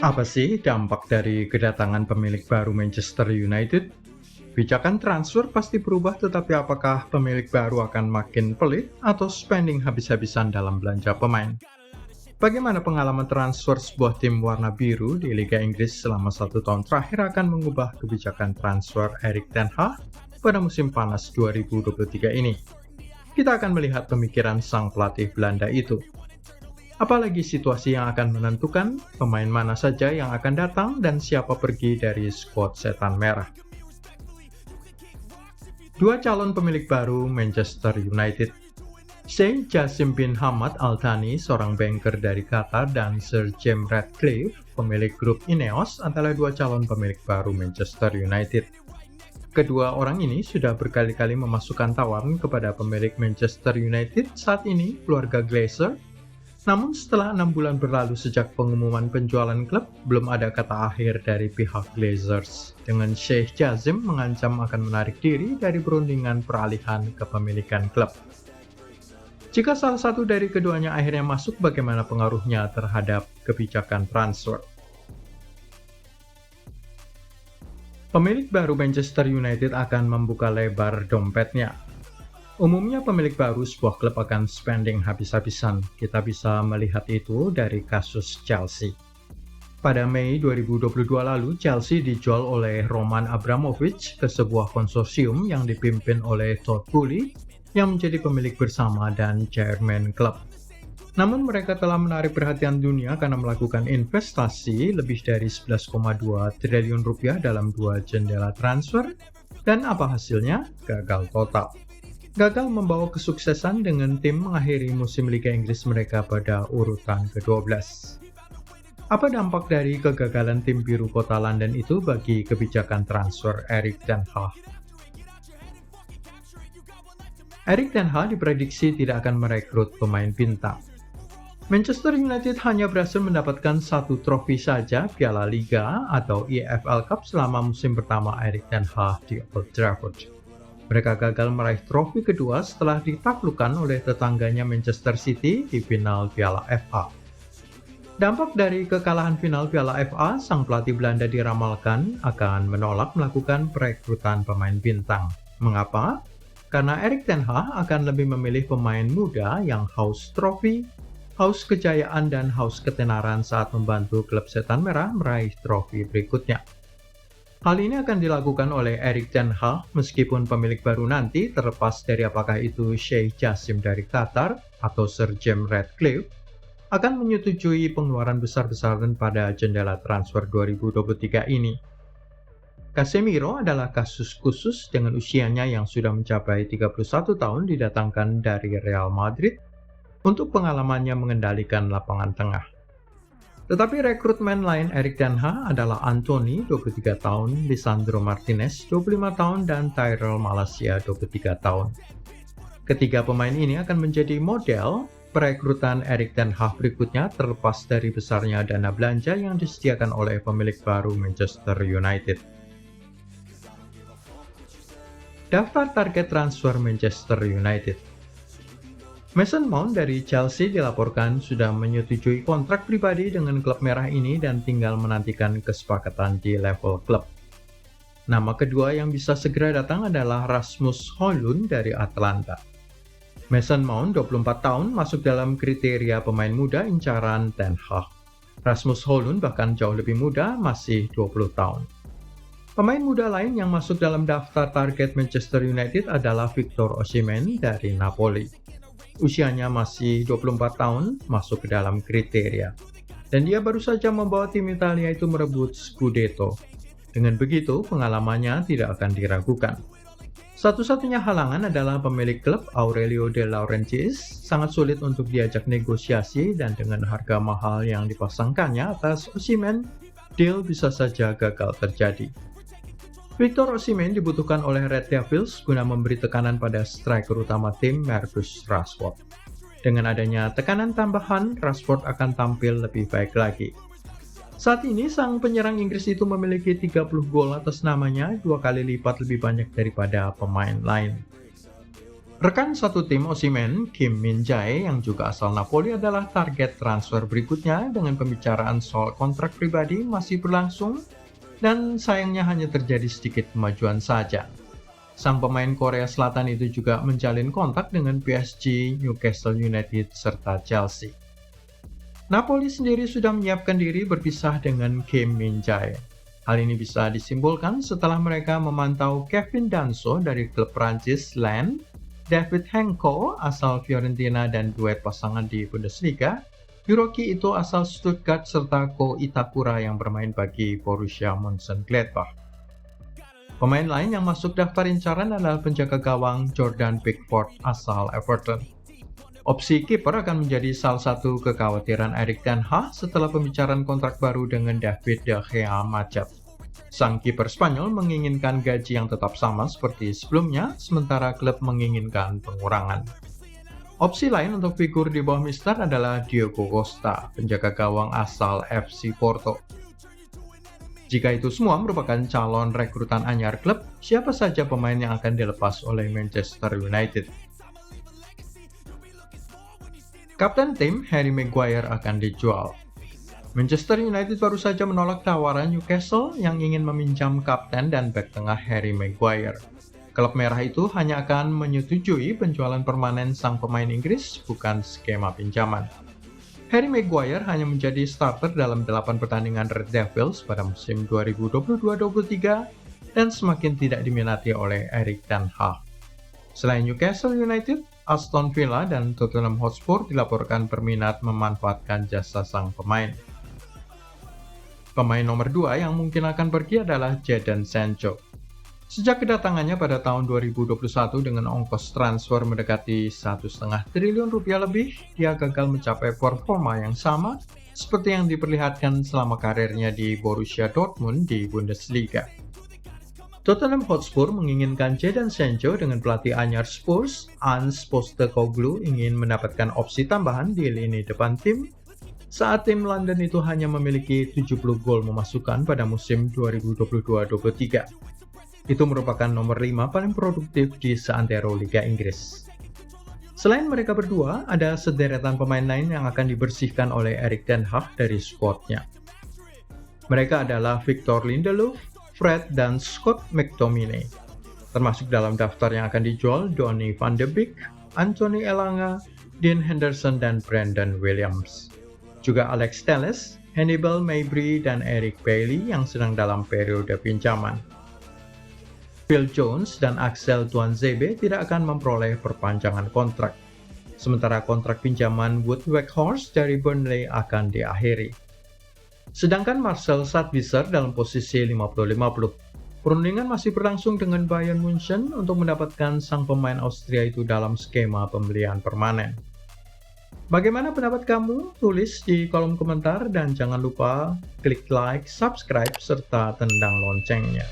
Apa sih dampak dari kedatangan pemilik baru Manchester United? Kebijakan transfer pasti berubah, tetapi apakah pemilik baru akan makin pelit atau spending habis-habisan dalam belanja pemain? Bagaimana pengalaman transfer sebuah tim warna biru di Liga Inggris selama 1 tahun terakhir akan mengubah kebijakan transfer Erik ten Hag pada musim panas 2023 ini? Kita akan melihat pemikiran sang pelatih Belanda itu. Apalagi situasi yang akan menentukan pemain mana saja yang akan datang dan siapa pergi dari skuad Setan Merah. Dua calon pemilik baru Manchester United, Sheikh Jassim bin Hamad Al Thani, seorang banker dari Qatar, dan Sir James Ratcliffe, pemilik grup Ineos, adalah dua calon pemilik baru Manchester United. Kedua orang ini sudah berkali-kali memasukkan tawaran kepada pemilik Manchester United saat ini, keluarga Glazer. Namun setelah 6 bulan berlalu sejak pengumuman penjualan klub, belum ada kata akhir dari pihak Glazers, dengan Sheikh Jassim mengancam akan menarik diri dari perundingan peralihan kepemilikan klub. Jika salah satu dari keduanya akhirnya masuk, bagaimana pengaruhnya terhadap kebijakan transfer? Pemilik baru Manchester United akan membuka lebar dompetnya. Umumnya pemilik baru sebuah klub akan spending habis-habisan. Kita bisa melihat itu dari kasus Chelsea. Pada Mei 2022 lalu, Chelsea dijual oleh Roman Abramovich ke sebuah konsorsium yang dipimpin oleh Todd Boehly yang menjadi pemilik bersama dan chairman klub. Namun mereka telah menarik perhatian dunia karena melakukan investasi lebih dari 11,2 triliun rupiah dalam 2 jendela transfer, dan apa hasilnya? Gagal total. Gagal membawa kesuksesan dengan tim mengakhiri musim Liga Inggris mereka pada urutan ke-12. Apa dampak dari kegagalan tim biru kota London itu bagi kebijakan transfer Erik ten Hag? Erik ten Hag diprediksi tidak akan merekrut pemain bintang. Manchester United hanya berhasil mendapatkan 1 trofi saja, Piala Liga atau EFL Cup, selama musim pertama Erik ten Hag di Old Trafford. Mereka gagal meraih trofi kedua setelah ditaklukkan oleh tetangganya Manchester City di final Piala FA. Dampak dari kekalahan final Piala FA, sang pelatih Belanda diramalkan akan menolak melakukan perekrutan pemain bintang. Mengapa? Karena Erik ten Hag akan lebih memilih pemain muda yang haus trofi, haus kejayaan, dan haus ketenaran saat membantu klub Setan Merah meraih trofi berikutnya. Hal ini akan dilakukan oleh Erik ten Hag meskipun pemilik baru nanti, terlepas dari apakah itu Sheikh Jassim dari Qatar atau Sir James Ratcliffe, akan menyetujui pengeluaran besar-besaran pada jendela transfer 2023 ini. Casemiro adalah kasus khusus dengan usianya yang sudah mencapai 31 tahun didatangkan dari Real Madrid untuk pengalamannya mengendalikan lapangan tengah. Tetapi rekrutmen lain Erik ten Hag adalah Anthony, 23 tahun, Lisandro Martinez, 25 tahun, dan Tyrell Malacia, 23 tahun. Ketiga pemain ini akan menjadi model perekrutan Erik ten Hag berikutnya, terlepas dari besarnya dana belanja yang disediakan oleh pemilik baru Manchester United. Daftar target transfer Manchester United. Mason Mount dari Chelsea dilaporkan sudah menyetujui kontrak pribadi dengan klub merah ini dan tinggal menantikan kesepakatan di level klub. Nama kedua yang bisa segera datang adalah Rasmus Højlund dari Atalanta. Mason Mount, 24 tahun, masuk dalam kriteria pemain muda incaran ten Hag. Rasmus Højlund bahkan jauh lebih muda, masih 20 tahun. Pemain muda lain yang masuk dalam daftar target Manchester United adalah Victor Osimhen dari Napoli. Usianya masih 24 tahun, masuk ke dalam kriteria. Dan dia baru saja membawa tim Italia itu merebut Scudetto. Dengan begitu, pengalamannya tidak akan diragukan. Satu-satunya halangan adalah pemilik klub Aurelio De Laurentiis, sangat sulit untuk diajak negosiasi, dan dengan harga mahal yang dipasangkannya atas Osimhen, deal bisa saja gagal terjadi. Victor Osimhen dibutuhkan oleh Red Devils guna memberi tekanan pada striker utama tim, Marcus Rashford. Dengan adanya tekanan tambahan, Rashford akan tampil lebih baik lagi. Saat ini, sang penyerang Inggris itu memiliki 30 gol atas namanya, 2 kali lipat lebih banyak daripada pemain lain. Rekan satu tim Osimhen, Kim Min-jae, yang juga asal Napoli adalah target transfer berikutnya dengan pembicaraan soal kontrak pribadi masih berlangsung dan sayangnya hanya terjadi sedikit kemajuan saja. Sang pemain Korea Selatan itu juga menjalin kontak dengan PSG, Newcastle United, serta Chelsea. Napoli sendiri sudah menyiapkan diri berpisah dengan Kim Min-jae. Hal ini bisa disimpulkan setelah mereka memantau Kevin Danso dari klub Prancis Lens, David Henko asal Fiorentina dan duet pasangan di Bundesliga, Hiroki Ito asal Stuttgart serta Ko Itakura yang bermain bagi Borussia Mönchengladbach. Pemain lain yang masuk daftar incaran adalah penjaga gawang Jordan Pickford asal Everton. Opsi kiper akan menjadi salah satu kekhawatiran Erik ten Hag setelah pembicaraan kontrak baru dengan David De Gea macet. Sang kiper Spanyol menginginkan gaji yang tetap sama seperti sebelumnya, sementara klub menginginkan pengurangan. Opsi lain untuk figur di bawah Mister adalah Diogo Costa, penjaga gawang asal FC Porto. Jika itu semua merupakan calon rekrutan anyar klub, siapa saja pemain yang akan dilepas oleh Manchester United? Kapten tim Harry Maguire akan dijual. Manchester United baru saja menolak tawaran Newcastle yang ingin meminjam kapten dan bek tengah Harry Maguire. Klub merah itu hanya akan menyetujui penjualan permanen sang pemain Inggris, bukan skema pinjaman. Harry Maguire hanya menjadi starter dalam 8 pertandingan Red Devils pada musim 2022-23 dan semakin tidak diminati oleh Erik ten Hag. Selain Newcastle United, Aston Villa dan Tottenham Hotspur dilaporkan berminat memanfaatkan jasa sang pemain. Pemain nomor 2 yang mungkin akan pergi adalah Jadon Sancho. Sejak kedatangannya pada tahun 2021 dengan ongkos transfer mendekati 1,5 triliun rupiah lebih, dia gagal mencapai performa yang sama seperti yang diperlihatkan selama karirnya di Borussia Dortmund di Bundesliga. Tottenham Hotspur menginginkan Jadon Sancho dengan pelatih anyar Spurs, Ange Postecoglou ingin mendapatkan opsi tambahan di lini depan tim, saat tim London itu hanya memiliki 70 gol memasukkan pada musim 2022-23. Itu merupakan nomor 5 paling produktif di seantero Liga Inggris. Selain mereka berdua, ada sederetan pemain lain yang akan dibersihkan oleh Erik ten Hag dari skuadnya. Mereka adalah Victor Lindelof, Fred, dan Scott McTominay. Termasuk dalam daftar yang akan dijual Donny van de Beek, Anthony Elanga, Dean Henderson, dan Brandon Williams. Juga Alex Telles, Hannibal Mejbri, dan Eric Bailly yang sedang dalam periode pinjaman. Phil Jones dan Axel Tuanzebe tidak akan memperoleh perpanjangan kontrak. Sementara kontrak pinjaman Wout Weghorst dari Burnley akan diakhiri. Sedangkan Marcel Sabitzer dalam posisi 50-50. Perundingan masih berlangsung dengan Bayern Munchen untuk mendapatkan sang pemain Austria itu dalam skema pembelian permanen. Bagaimana pendapat kamu? Tulis di kolom komentar dan jangan lupa klik like, subscribe, serta tendang loncengnya.